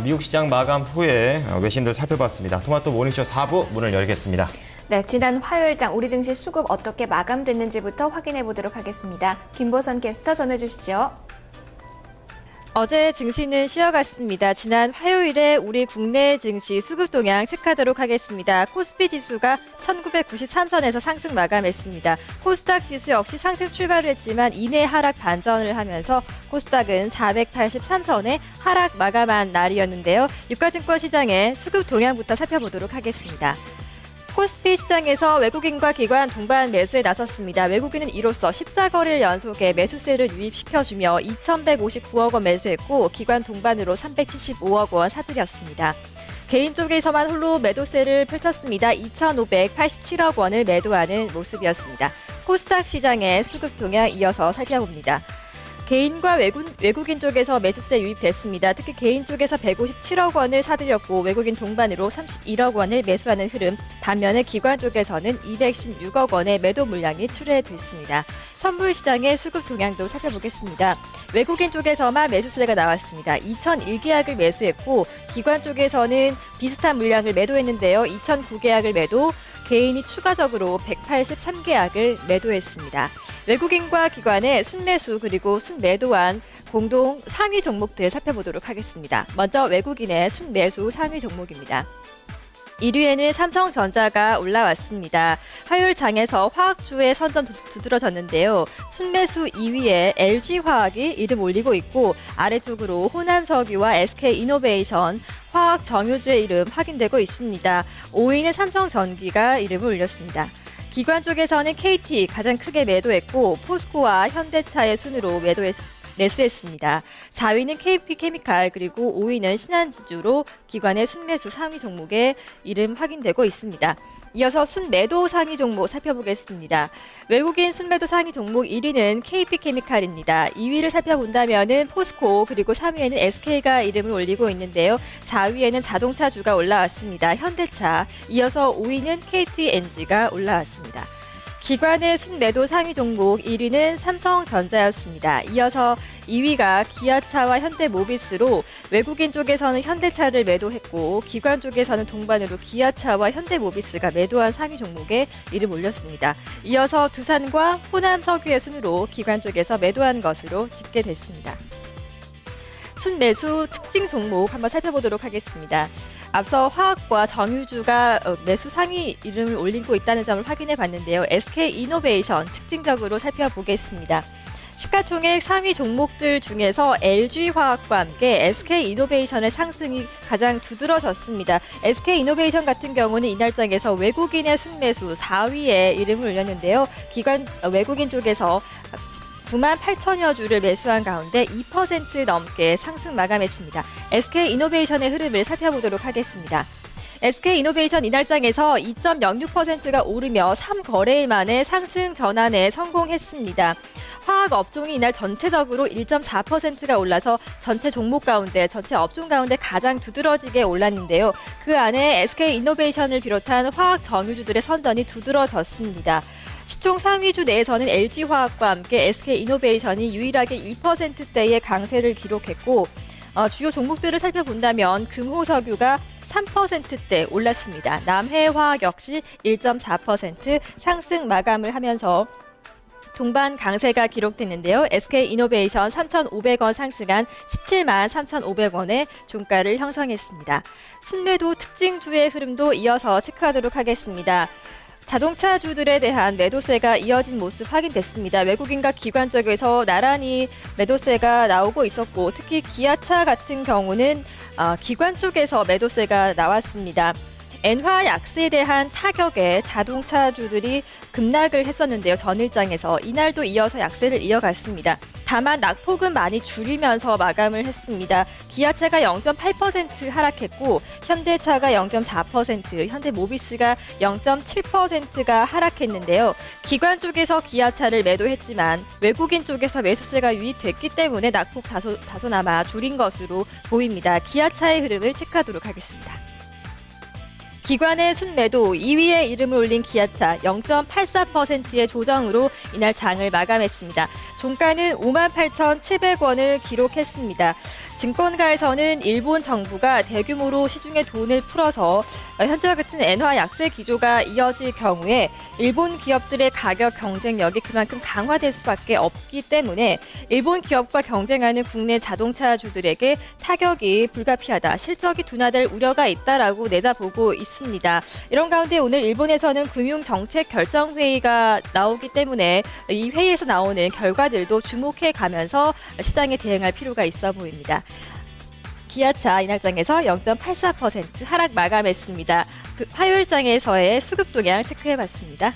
미국 시장 마감 후에 외신들 살펴봤습니다. 토마토 모닝쇼 4부 문을 열겠습니다. 네, 지난 화요일장 우리 증시 수급 어떻게 마감됐는지부터 확인해 보도록 하겠습니다. 김보선 캐스터 전해주시죠. 어제 증시는 쉬어갔습니다. 지난 화요일에 우리 국내 증시 수급 동향 체크하도록 하겠습니다. 코스피 지수가 1993선에서 상승 마감했습니다. 코스닥 지수 역시 상승 출발을 했지만 이내 하락 반전을 하면서 코스닥은 483선에 하락 마감한 날이었는데요. 유가증권 시장의 수급 동향부터 살펴보도록 하겠습니다. 코스피 시장에서 외국인과 기관 동반 매수에 나섰습니다. 외국인은 이로써 14거래일 연속에 매수세를 유입시켜주며 2,159억 원 매수했고 기관 동반으로 375억 원 사들였습니다. 개인 쪽에서만 홀로 매도세를 펼쳤습니다. 2,587억 원을 매도하는 모습이었습니다. 코스닥 시장의 수급 동향 이어서 살펴봅니다. 개인과 외국인 쪽에서 매수세 유입됐습니다. 특히 개인 쪽에서 157억 원을 사들였고 외국인 동반으로 31억 원을 매수하는 흐름, 반면에 기관 쪽에서는 216억 원의 매도 물량이 출회됐습니다. 선물 시장의 수급 동향도 살펴보겠습니다. 외국인 쪽에서만 매수세가 나왔습니다. 2001계약을 매수했고 기관 쪽에서는 비슷한 물량을 매도했는데요. 2009계약을 매도, 개인이 추가적으로 183계약을 매도했습니다. 외국인과 기관의 순매수 그리고 순매도한 공동 상위 종목들 살펴보도록 하겠습니다. 먼저 외국인의 순매수 상위 종목입니다. 1위에는 삼성전자가 올라왔습니다. 화요일 장에서 화학주의 선전 두드러졌는데요. 순매수 2위에 LG화학이 이름 올리고 있고 아래쪽으로 호남석유와 SK이노베이션, 화학정유주의 이름 확인되고 있습니다. 5위는 삼성전기가 이름을 올렸습니다. 기관 쪽에서는 KT 가장 크게 매도했고 포스코와 현대차의 순으로 매수했습니다. 4위는 KP케미칼 그리고 5위는 신한지주로 기관의 순매수 상위 종목의 이름 확인되고 있습니다. 이어서 순매도 상위 종목 살펴보겠습니다. 외국인 순매도 상위 종목 1위는 KP케미칼입니다. 2위를 살펴본다면 포스코 그리고 3위에는 SK가 이름을 올리고 있는데요. 4위에는 자동차주가 올라왔습니다. 현대차, 이어서 5위는 KTNG가 올라왔습니다. 기관의 순매도 상위 종목 1위는 삼성전자였습니다. 이어서 2위가 기아차와 현대모비스로 외국인 쪽에서는 현대차를 매도했고 기관 쪽에서는 동반으로 기아차와 현대모비스가 매도한 상위 종목에 이름 올렸습니다. 이어서 두산과 호남석유의 순으로 기관 쪽에서 매도한 것으로 집계됐습니다. 순매수 특징 종목 한번 살펴보도록 하겠습니다. 앞서 화학과 정유주가 매수 상위 이름을 올리고 있다는 점을 확인해 봤는데요. SK이노베이션 특징적으로 살펴보겠습니다. 시가총액 상위 종목들 중에서 LG화학과 함께 SK이노베이션의 상승이 가장 두드러졌습니다. SK이노베이션 같은 경우는 이날장에서 외국인의 순매수 4위에 이름을 올렸는데요. 외국인 쪽에서 9만 8천여 주를 매수한 가운데 2% 넘게 상승 마감했습니다. SK이노베이션의 흐름을 살펴보도록 하겠습니다. SK이노베이션 이날장에서 2.06%가 오르며 3거래일 만에 상승 전환에 성공했습니다. 화학 업종이 이날 전체적으로 1.4%가 올라서 전체 종목 가운데, 전체 업종 가운데 가장 두드러지게 올랐는데요. 그 안에 SK이노베이션을 비롯한 화학 정유주들의 선전이 두드러졌습니다. 시총 상위주 내에서는 LG화학과 함께 SK이노베이션이 유일하게 2%대의 강세를 기록했고 주요 종목들을 살펴본다면 금호석유가 3%대 올랐습니다. 남해화학 역시 1.4% 상승 마감을 하면서 동반 강세가 기록됐는데요. SK이노베이션 3,500원 상승한 17만 3,500원의 종가를 형성했습니다. 순매도 특징주의 흐름도 이어서 체크하도록 하겠습니다. 자동차주들에 대한 매도세가 이어진 모습 확인됐습니다. 외국인과 기관 쪽에서 나란히 매도세가 나오고 있었고 특히 기아차 같은 경우는 기관 쪽에서 매도세가 나왔습니다. 엔화 약세에 대한 타격에 자동차주들이 급락을 했었는데요. 전일장에서 이날도 이어서 약세를 이어갔습니다. 다만 낙폭은 많이 줄이면서 마감을 했습니다. 기아차가 0.8% 하락했고 현대차가 0.4%, 현대모비스가 0.7%가 하락했는데요. 기관 쪽에서 기아차를 매도했지만 외국인 쪽에서 매수세가 유입됐기 때문에 낙폭 다소나마 줄인 것으로 보입니다. 기아차의 흐름을 체크하도록 하겠습니다. 기관의 순매도 2위에 이름을 올린 기아차 0.84%의 조정으로 이날 장을 마감했습니다. 종가는 58,700원을 기록했습니다. 증권가에서는 일본 정부가 대규모로 시중에 돈을 풀어서 현재와 같은 엔화 약세 기조가 이어질 경우에 일본 기업들의 가격 경쟁력이 그만큼 강화될 수밖에 없기 때문에 일본 기업과 경쟁하는 국내 자동차주들에게 타격이 불가피하다, 실적이 둔화될 우려가 있다라고 내다보고 있습니다. 이런 가운데 오늘 일본에서는 금융정책결정회의가 나오기 때문에 이 회의에서 나오는 결과들도 주목해 가면서 시장에 대응할 필요가 있어 보입니다. 기아차 이날장에서 0.84% 하락 마감했습니다. 화요일장에서의 수급 동향 체크해봤습니다.